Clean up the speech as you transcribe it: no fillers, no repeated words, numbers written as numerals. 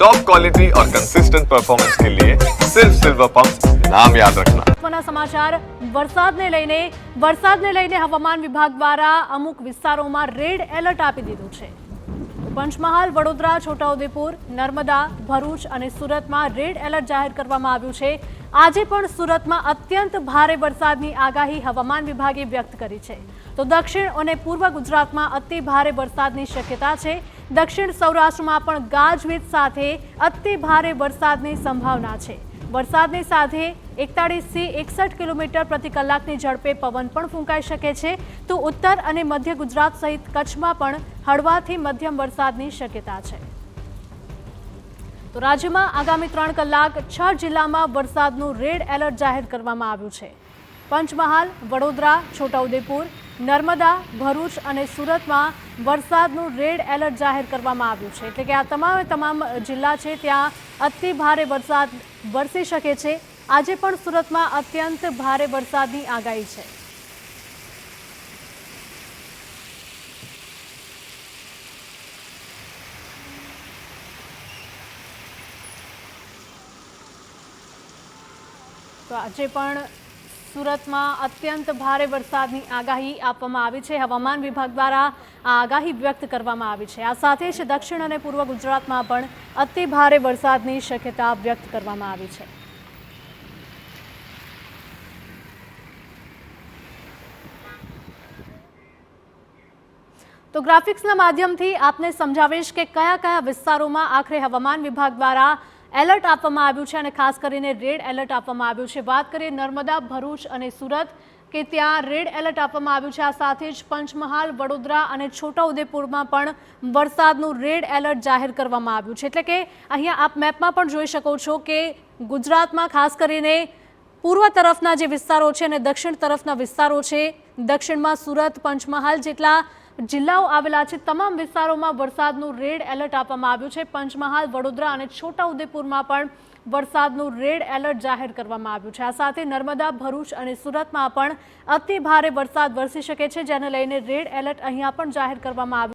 Top quality और consistent performance के लिए सिर्फ सिल्वर पंप नाम याद रखना। મહત્વના સમાચાર વરસાદને લઈને હવામાન વિભાગ દ્વારા અમુક વિસ્તારોમાં રેડ એલર્ટ આપી દીધું છે। પંચમહાલ, વડોદરા, છોટાઉદેપુર, નર્મદા, ભરૂચ અને સુરતમાં રેડ એલર્ટ જાહેર કરવામાં આવ્યું છે। આજે પણ સુરતમાં અત્યંત ભારે વરસાદની આગાહી હવામાન વિભાગે વ્યક્ત કરી છે। તો દક્ષિણ અને પૂર્વ ગુજરાતમાં અતિ ભારે વરસાદની શક્યતા છે। દક્ષિણ સૌરાષ્ટ્રમાં પણ ગાજવીજ સાથે અતિ ભારે વરસાદની સંભાવના છે। વરસાદની સાથે 41 થી 61 કિલોમીટર પ્રતિ કલાકની ઝડપે પવન પણ ફૂંકાઈ શકે છે। તો ઉત્તર અને મધ્ય ગુજરાત સહિત કચ્છમાં પણ હળવાથી મધ્યમ વરસાદની શક્યતા છે। તો રાજ્યમાં આગામી 3 કલાક 6 જિલ્લામાં વરસાદનું રેડ એલર્ટ જાહેર કરવામાં આવ્યું છે। પંચમહાલ, વડોદરા, છોટાઉદેપુર, નર્મદા, ભરૂચ અને સુરતમાં વરસાદનું રેડ એલર્ટ જાહેર કરવામાં આવ્યું છે। એટલે કે આ તમામ જિલ્લા છે ત્યાં અતિ ભારે વરસાદ વરસી શકે છે। આજે પણ સુરતમાં અત્યંત ભારે વરસાદની આગાહી છે। તો આજે પણ સુરતમાં અત્યંત ભારે વરસાદની આગાહી આપવામાં આવી છે। હવામાન વિભાગ દ્વારા આ આગાહી વ્યક્ત કરવામાં આવી છે। આ સાથે જ દક્ષિણ અને પૂર્વ ગુજરાતમાં પણ અતિ ભારે વરસાદની શક્યતા વ્યક્ત કરવામાં આવી છે। તો ગ્રાફિક્સના માધ્યમથી આપને સમજાવીશ કે કયા કયા વિસ્તારોમાં આખરે હવામાન વિભાગ દ્વારા એલર્ટ આપવામાં આવ્યું છે અને ખાસ કરીને રેડ એલર્ટ આપવામાં આવ્યું છે। વાત કરીએ નર્મદા, ભરૂચ અને સુરત કે ત્યાં રેડ એલર્ટ આપવામાં આવ્યું છે। આ સાથે જ પંચમહાલ, વડોદરા અને છોટાઉદેપુરમાં પણ વરસાદનું રેડ એલર્ટ જાહેર કરવામાં આવ્યું છે। એટલે કે અહીંયા આપ મેપમાં પણ જોઈ શકો છો કે ગુજરાતમાં ખાસ કરીને પૂર્વ તરફના જે વિસ્તારો છે અને દક્ષિણ તરફના વિસ્તારો છે, દક્ષિણમાં સુરત, પંચમહાલ જેટલા જિલ્લાઓ આવેલા છે, તમામ વિસ્તારોમાં વરસાદનું રેડ એલર્ટ આપવામાં આવ્યું છે। પંચમહાલ, વડોદરા અને છોટાઉદેપુરમાં પણ વરસાદનું રેડ એલર્ટ જાહેર કરવામાં આવ્યું છે। આ સાથે નર્મદા, ભરૂચ અને સુરતમાં પણ અતિ ભારે વરસાદ વરસી શકે છે, જેને લઈને રેડ એલર્ટ અહીંયા પણ જાહેર કરવામાં આવ્યું